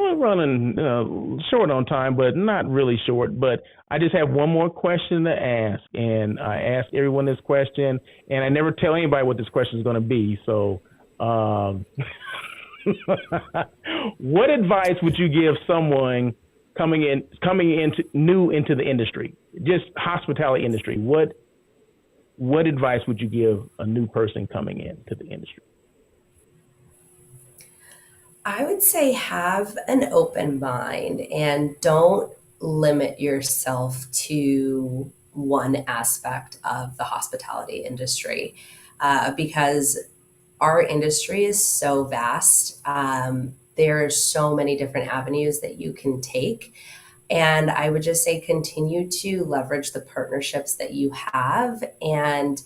short on time, but not really short. But I just have one more question to ask, and I ask everyone this question, and I never tell anybody what this question is going to be. So, what advice would you give someone coming into the industry, just hospitality industry? What advice would you give a new person coming into the industry? I would say have an open mind and don't limit yourself to one aspect of the hospitality industry because our industry is so vast. There are so many different avenues that you can take. And I would just say continue to leverage the partnerships that you have and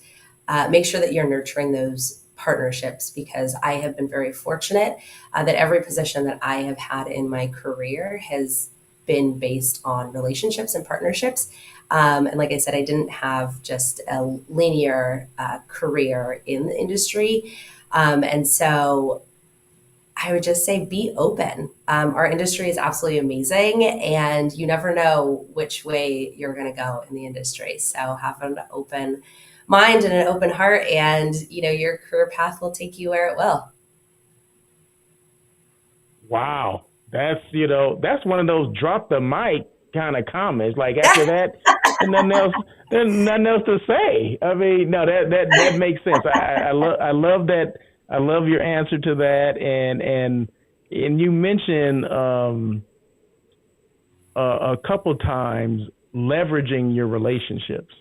make sure that you're nurturing those partnerships, because I have been very fortunate that every position that I have had in my career has been based on relationships and partnerships. And like I said, I didn't have just a linear career in the industry. And so I would just say be open. Our industry is absolutely amazing, and you never know which way you're going to go in the industry. So have an open mind and an open heart, and your career path will take you where it will. Wow, that's one of those drop the mic kind of comments. Like after that, and nothing else to say. I mean, no, that makes sense. I love that. I love your answer to that, and you mentioned a couple times leveraging your relationships,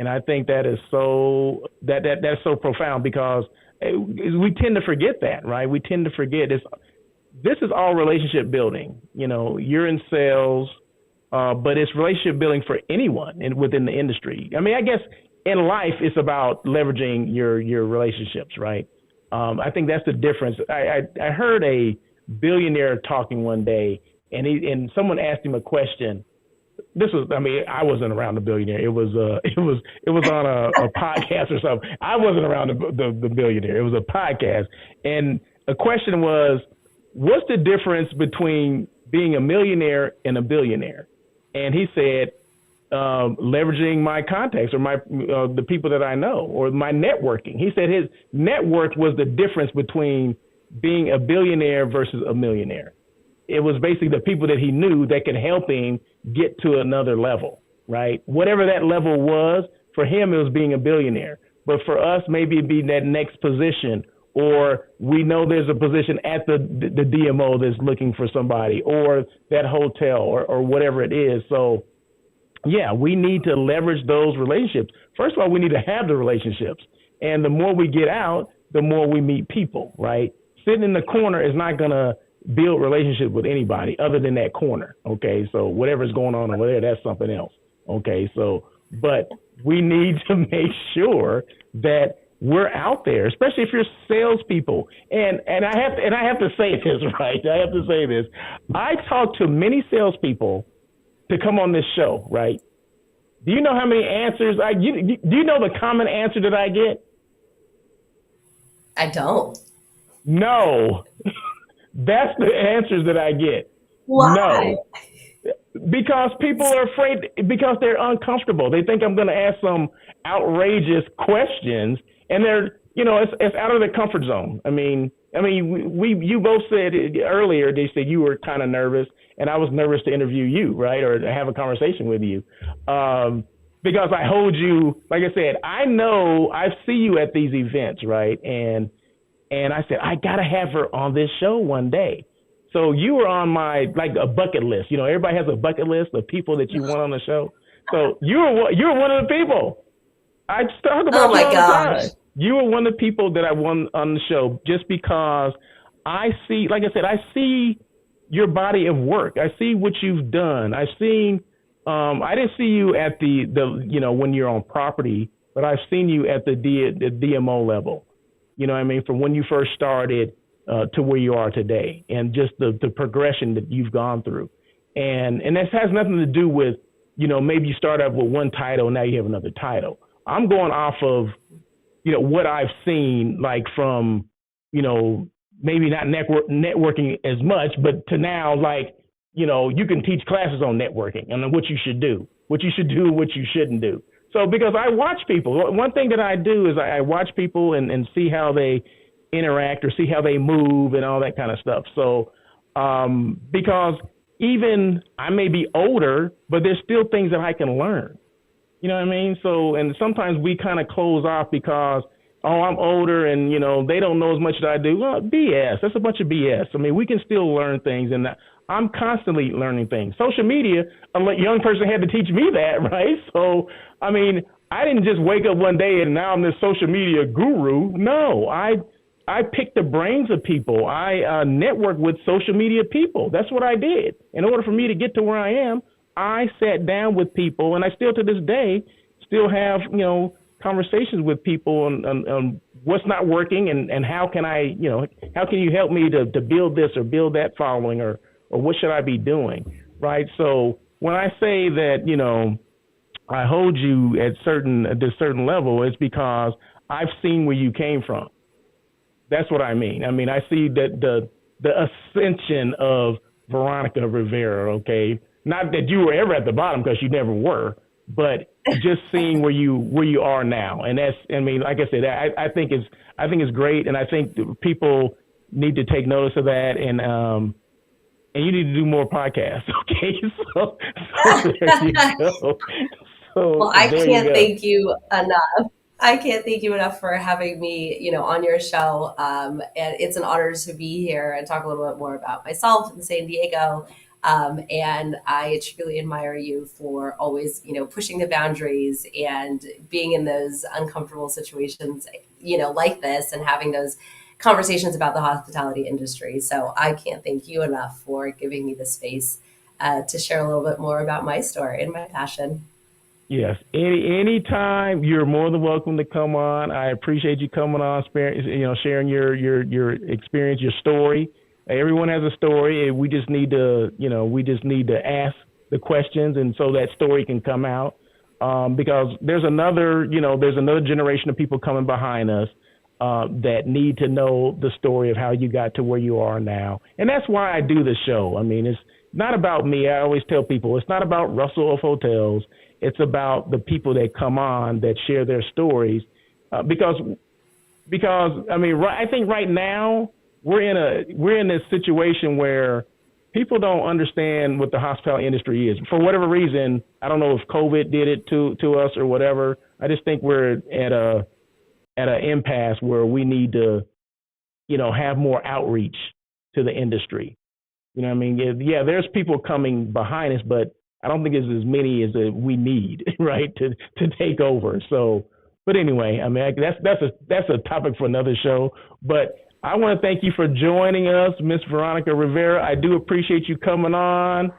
and I think that is that's so profound, because we tend to forget that, right? We tend to forget this is all relationship building. You're in sales, but it's relationship building for anyone within the industry. I mean, I guess in life it's about leveraging your relationships, right? I think that's the difference. I heard a billionaire talking one day, and someone asked him a question. I wasn't around the billionaire. It was on a podcast or something. I wasn't around the billionaire. It was a podcast, and the question was, what's the difference between being a millionaire and a billionaire? And he said, leveraging my contacts or the people that I know, or my networking. He said his network was the difference between being a billionaire versus a millionaire. It was basically the people that he knew that could help him get to another level, right? Whatever that level was, for him, it was being a billionaire. But for us, maybe it'd be that next position, or we know there's a position at the DMO that's looking for somebody, or that hotel, or whatever it is. So, yeah, we need to leverage those relationships. First of all, we need to have the relationships. And the more we get out, the more we meet people, right? Sitting in the corner is not going to build relationships with anybody other than that corner, okay? So whatever's going on over there, that's something else, okay? So, but we need to make sure that we're out there, especially if you're salespeople. And I have to say this, right? I have to say this. I talk to many salespeople to come on this show, right? Do you know how many answers do you know the common answer that I get? I don't. No. That's the answers that I get. Why? No. Because people are afraid, because they're uncomfortable. They think I'm going to ask some outrageous questions, and they're, it's out of their comfort zone. I mean, you both said earlier, they said you were kind of nervous, and I was nervous to interview you, right, or to have a conversation with you, because I hold you, like I said, I see you at these events, right, and I said I gotta have her on this show one day. So you were on my a bucket list. Everybody has a bucket list of people that you want on the show. So you were one of the people. I talk about you all the time. You were one of the people that I want on the show just because I see, like I said, I see your body of work. I see what you've done. I didn't see you at the when you're on property, but I've seen you at the DMO level. You know what I mean? From when you first started to where you are today, and just the progression that you've gone through. And this has nothing to do with, maybe you start out with one title, now you have another title. I'm going off of, what I've seen, like from, maybe not networking as much, but to now, you can teach classes on networking and what you should do, what you shouldn't do. So because I watch people, one thing that I do is I watch people and see how they interact or see how they move and all that kind of stuff. So because even I may be older, but there's still things that I can learn. You know what I mean? So, and sometimes we kind of close off because, I'm older and, they don't know as much as I do. Well, BS. That's a bunch of BS. I mean, we can still learn things, and I'm constantly learning things. Social media, a young person had to teach me that, right? So, I mean, I didn't just wake up one day and now I'm this social media guru. No, I picked the brains of people. I networked with social media people. That's what I did. In order for me to get to where I am, I sat down with people, and I still to this day still have, conversations with people on what's not working and how can I, how can you help me to build this or build that following or what should I be doing, right? So when I say that, I hold you at this certain level, it's because I've seen where you came from. That's what I mean. I mean, I see that the ascension of Veronica Rivera, okay? Not that you were ever at the bottom, because you never were, but just seeing where you are now. And that's, I mean, like I said, I think it's great, and I think people need to take notice of that, and you need to do more podcasts, okay? So there you go. So, well, I can't thank you enough. I can't thank you enough for having me, on your show. And it's an honor to be here and talk a little bit more about myself in San Diego. And I truly admire you for always, pushing the boundaries and being in those uncomfortable situations, like this, and having those conversations about the hospitality industry. So I can't thank you enough for giving me the space to share a little bit more about my story and my passion. Yes. Anytime, you're more than welcome to come on. I appreciate you coming on, sharing your experience, your story. Everyone has a story. We just need to, ask the questions, and so that story can come out. Because there's another generation of people coming behind us that need to know the story of how you got to where you are now. And that's why I do the show. I mean, it's not about me. I always tell people it's not about Russell of Hotels. It's about the people that come on that share their stories. Because I mean, I think right now we're in this situation where people don't understand what the hospitality industry is. For whatever reason, I don't know if COVID did it to us or whatever, I just think we're at an impasse where we need to, have more outreach to the industry. You know what I mean? Yeah, there's people coming behind us, but I don't think it's as many as we need, right, to take over. So, but anyway, I mean, that's a topic for another show. But I want to thank you for joining us, Miss Veronica Rivera. I do appreciate you coming on,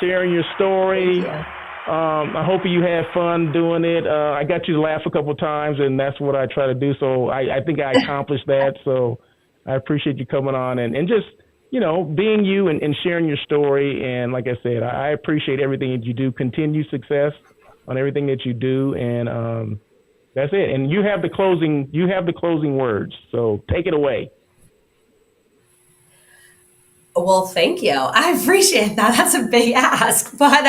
sharing your story. Thank you. I hope you had fun doing it. I got you to laugh a couple of times, and that's what I try to do. So I think I accomplished that. So I appreciate you coming on and just, being you and sharing your story. And like I said, I appreciate everything that you do. Continue success on everything that you do. And that's it. And you have the closing words. So take it away. Well, thank you. I appreciate that. That's a big ask, but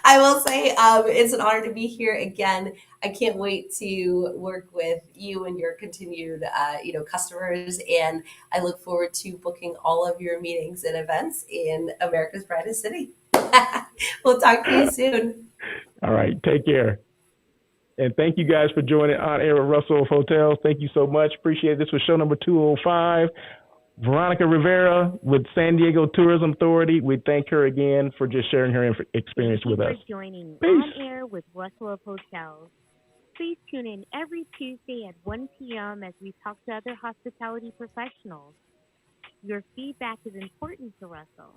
I will say it's an honor to be here again. I can't wait to work with you and your continued, customers, and I look forward to booking all of your meetings and events in America's brightest city. We'll talk to you soon. All right. Take care. And thank you guys for joining On Air with Russell of Hotels. Thank you so much. Appreciate it. This was show number 205. Veronica Rivera with San Diego Tourism Authority. We thank her again for just sharing her experience with us. Thank you for joining On Air with Russell of Hotels. Please tune in every Tuesday at 1 p.m. as we talk to other hospitality professionals. Your feedback is important to Russell.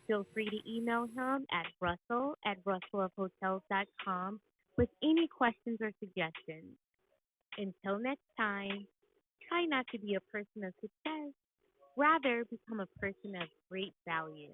Feel free to email him at russell@russellofhotels.com with any questions or suggestions. Until next time, try not to be a person of success. Rather, become a person of great value.